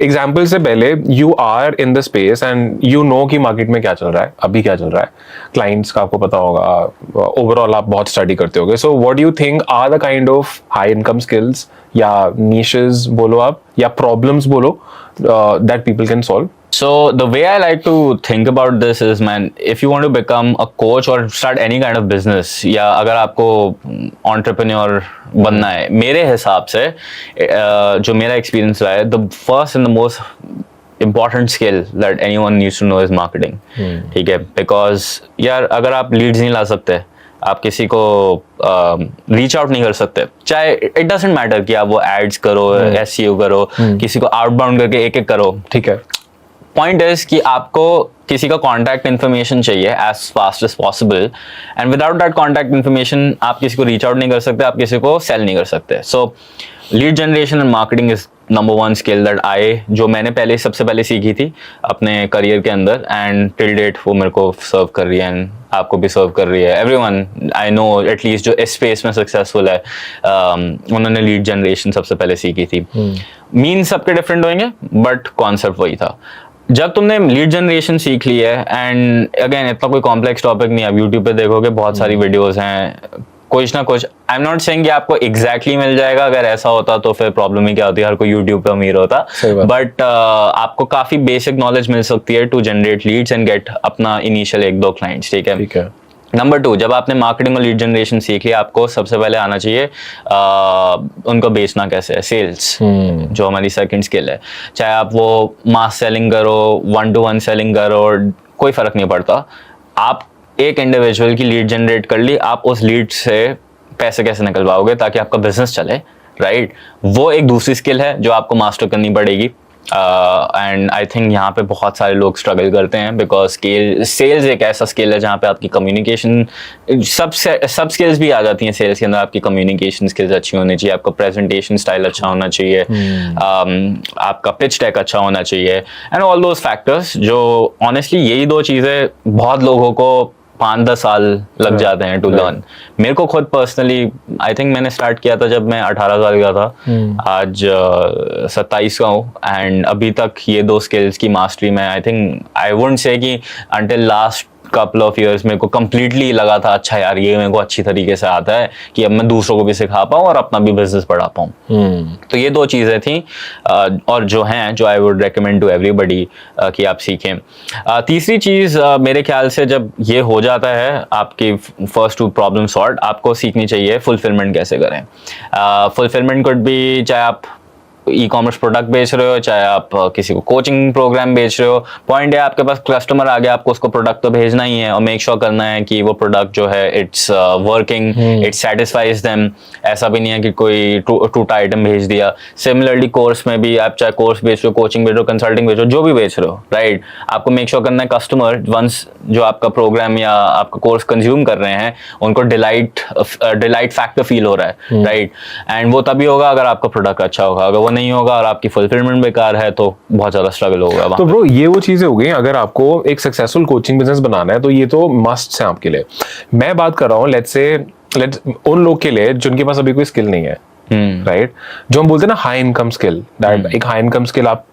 Example से पहले you are in the space and you know कि मार्केट में क्या चल रहा है, अभी क्या चल रहा है, क्लाइंट्स का आपको पता होगा, ओवरऑल आप बहुत स्टडी करते होगे. So what do you think are the kind of high income skills या niches बोलो आप, या प्रॉब्लम्स बोलो, that people can solve? So the way I like to think about this is, man, if you want to become a coach or start any kind of business, या अगर आपको entrepreneur बनना है, मेरे हिसाब से जो मेरा experience रहा है, the first and the most important skill that anyone needs to know is marketing. ठीक है, because यार अगर आप leads नहीं ला सकते, आप किसी को रीच आउट नहीं कर सकते, चाहे इट डजंट मैटर कि आप वो एड्स करो, एसईओ करो, किसी को आउटबाउंड करके एक एक करो, ठीक है. पॉइंट इज कि आपको किसी का कॉन्टैक्ट इन्फॉर्मेशन चाहिए as fast as possible, and without that contact information आप किसी को रीच आउट नहीं कर सकते, आप किसी को सेल नहीं कर सकते. सो lead generation and marketing is number one skill that जो मैंने सबसे पहले सीखी थी अपने करियर के अंदर, एंड टिल डेट वो मेरे को सर्व कर रही है, एंड आपको भी सर्व कर रही है. एवरीवन आई नो एटलीस्ट जो इस स्पेस में सक्सेसफुल है, उन्होंने लीड जनरेशन सबसे पहले सीखी थी. मीन सबके डिफरेंट होंगे बट कॉन्सेप्ट वही था. जब तुमने लीड जनरेशन सीख ली है, एंड अगेन इतना कोई कॉम्प्लेक्स टॉपिक नहीं है, आप यूट्यूब पे देखोगे बहुत सारी वीडियोस हैं, कुछ ना कुछ. आई एम नॉट सेइंग कि आपको एग्जैक्टली मिल जाएगा, अगर ऐसा होता तो फिर प्रॉब्लम ही क्या होती है, हर कोई यूट्यूब पे अमीर होता. बट आपको काफी बेसिक नॉलेज मिल सकती है to generate leads and get अपना इनिशियल 1-2 क्लाइंट्स. ठीक है. नंबर 2, जब आपने मार्केटिंग और लीड जनरेशन सीख लिया, आपको सबसे पहले आना चाहिए उनको बेचना कैसे है, सेल्स, जो हमारी सेकंड स्किल है. चाहे आप वो मास सेलिंग करो, 1-to-1 सेलिंग करो, कोई फर्क नहीं पड़ता. आप एक इंडिविजुअल की लीड जनरेट कर ली, आप उस लीड से पैसे कैसे निकलवाओगे ताकि आपका बिजनेस चले, राइट? वो एक दूसरी स्किल है जो आपको मास्टर करनी पड़ेगी. एंड आई थिंक यहाँ पे बहुत सारे लोग स्ट्रगल करते हैं, बिकॉज सेल्स एक ऐसा स्किल है जहाँ पे आपकी कम्युनिकेशन, सब स्किल्स भी आ जाती हैं सेल्स के अंदर. आपकी कम्युनिकेशन स्किल्स अच्छी होनी चाहिए, आपका प्रेजेंटेशन स्टाइल अच्छा होना चाहिए, आपका पिच डेक अच्छा होना चाहिए, एंड ऑल दोज फैक्टर्स, जो ऑनेस्टली यही 2 चीज़ें बहुत लोगों को 5-10 साल लग जाते हैं टू लर्न. मेरे को खुद पर्सनली आई थिंक मैंने स्टार्ट किया था जब मैं 18 साल का था, आज 27 का हूँ, एंड अभी तक ये 2 स्किल्स की मास्टरी में I think I wouldn't say कि until last couple of years मेरे को कंप्लीटली लगा था अच्छा यार ये मेरे को अच्छी तरीके से आता है कि अब मैं दूसरों को भी सिखा पाऊँ और अपना भी बिजनेस बढ़ा पाऊँ. तो ये 2 चीज़ें थी, और जो हैं जो I would recommend to everybody कि आप सीखें. तीसरी चीज़ मेरे ख्याल से जब ये हो जाता है आपकी फर्स्ट 2 प्रॉब्लम सॉर्ट, आपको सीखनी चाहिए फुलफिलमेंट कैसे करें. फुलफिलमेंट कुड भी, चाहे आप ई कॉमर्स प्रोडक्ट बेच रहे हो, चाहे आप किसी को कोचिंग प्रोग्राम बेच रहे हो, पॉइंट है आपके पास कस्टमर आ गया, आपको उसको प्रोडक्ट तो भेजना ही है और मेक श्योर करना है कि वो प्रोडक्ट जो है it's working, it satisfies them. ऐसा भी नहीं है कि कोई टूटा आइटम भेज दिया. सिमिलरली कोर्स में भी, आप चाहे कोर्स बेच रहे हो, कोचिंग बेच रहे हो, कंसल्टिंग बेच रहे हो, जो भी बेच रहे हो, राइट, आपको मेक श्योर करना है कस्टमर वंस जो आपका प्रोग्राम या आपका कोर्स कंज्यूम कर रहे हैं, उनको डिलाइट फैक्टर फील हो रहा है, राइट. एंड वो तभी होगा अगर आपका प्रोडक्ट अच्छा होगा. अगर वो नहीं होगा और आपकी फुलफिलमेंट बेकार है तो बहुत ज्यादा स्ट्रगल होगा. तो ब्रो ये वो चीजें हो गई, अगर आपको एक सक्सेसफुल कोचिंग बिजनेस बनाना है तो ये तो मस्ट है आपके लिए. मैं बात कर रहा हूँ लेट्स उन लोग के लिए जिनके पास अभी कोई स्किल नहीं है, राइट, जो हम बोलते हैं ना हाई इनकम स्किल. दैट एक हाई इनकम स्किल आप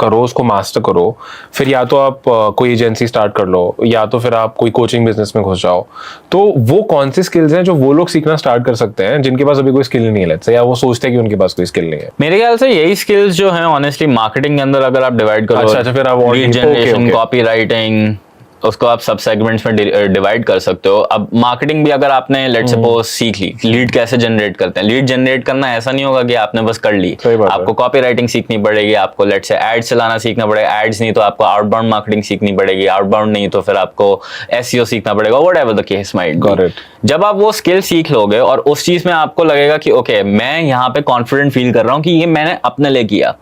करो, उसको मास्टर करो, फिर या तो आप कोई एजेंसी स्टार्ट कर लो, या तो फिर आप कोई कोचिंग बिजनेस में घुस जाओ. तो वो कौन सी स्किल्स हैं जो वो लोग सीखना स्टार्ट कर सकते हैं जिनके पास अभी कोई स्किल नहीं है, लेट्स से, या वो सोचते हैं कि उनके पास कोई स्किल नहीं है? मेरे ख्याल से यही स्किल्स जो हैं ऑनेस्टली मार्केटिंग के अंदर अगर आप डिवाइड करो, अच्छा फिर आप लीड जनरेशन, कॉपी राइटिंग, उसको आप सब सेगमेंट्स में डिवाइड कर सकते हो. अब मार्केटिंग भी अगर आपने लेट्स सपोज सीख ली, लीड कैसे जनरेट करते हैं. लीड जनरेट करना ऐसा नहीं होगा कि आपने बस कर ली, आपको कॉपी राइटिंग सीखनी पड़ेगी, आपको लेट्स से एड्स चलाना सीखना पड़ेगा, एड्स नहीं तो आपको आउटबाउंड मार्केटिंग सीखनी पड़ेगी, आउटबाउंड नहीं तो फिर आपको एसईओ सीखना पड़ेगा, whatever the case might be. जब आप वो स्किल सीख लोगे और उस चीज में आपको लगेगा कि ओके मैं यहाँ पे कॉन्फिडेंट फील कर रहा हूँ कि ये मैंने अपने लिए किया,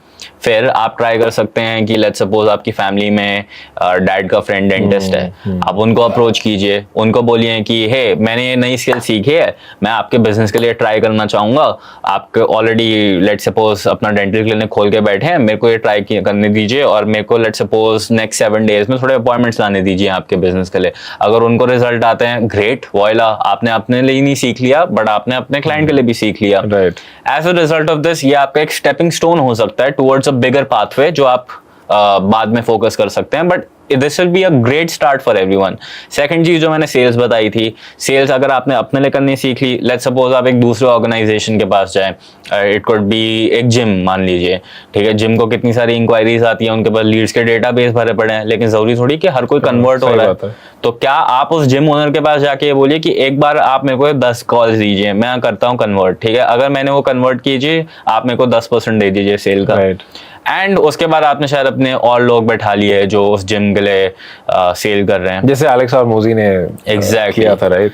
फिर आप ट्राई कर सकते हैं कि लेट्स सपोज आपकी फैमिली में डैड का फ्रेंड डेंटिस्ट बेस्ट है। आप उनको अप्रोच कीजिए, उनको बोलिए कि हे मैंने ये नई स्किल सीखी है, मैं आपके बिजनेस के लिए ट्राई करना चाहूंगा। आपके ऑलरेडी लेट सपोज अपना डेंटल क्लिनिक खोल के बैठे हैं, मेरे को ये ट्राई करने दीजिए और मेरे को लेट सपोज नेक्स्ट 7 days में थोड़े अपॉइंटमेंट्स लाने दीजिए आपके बिजनेस के लिए। अगर उनको रिजल्ट आते हैं ग्रेट, वॉइला, आपने अपने लिए नहीं सीख लिया बट आपने अपने क्लाइंट के लिए भी सीख लिया। Right. As a result of this ये आपका एक स्टेपिंग स्टोन हो सकता है टुवर्ड्स अ बिगर पाथवे जो आप बाद में फोकस कर सकते हैं, but this will be a great start for everyone. Second चीज जो मैंने सेल्स बताई थी, सेल्स अगर आपने अपने लिए करनी सीख ली, लेट्स सपोज आप एक दूसरे ऑर्गेनाइजेशन के पास जाएं, इट कुड बी एक जिम मान लीजिए, ठीक है, जिम को कितनी सारी इंक्वायरीज आती है, उनके पास लीड्स के डेटाबेस भरे पड़े हैं, लेकिन जरूरी थोड़ी कि हर कोई कन्वर्ट हो रहा है। तो क्या आप उस जिम ओनर के पास जाके ये बोलिए कि एक बार आप मेरे को 10 कॉल्स दीजिए, मैं करता हूँ कन्वर्ट, ठीक है, अगर मैंने वो कन्वर्ट कीजिए आप मेरे को 10% दे दीजिए सेल का, एंड उसके बाद आपने शायद अपने और लोग बैठा लिए जो उस जिम के लिए सेल कर रहे हैं, जैसे एलेक्स और मोजी ने एग्जैक्टली किया था, राइट।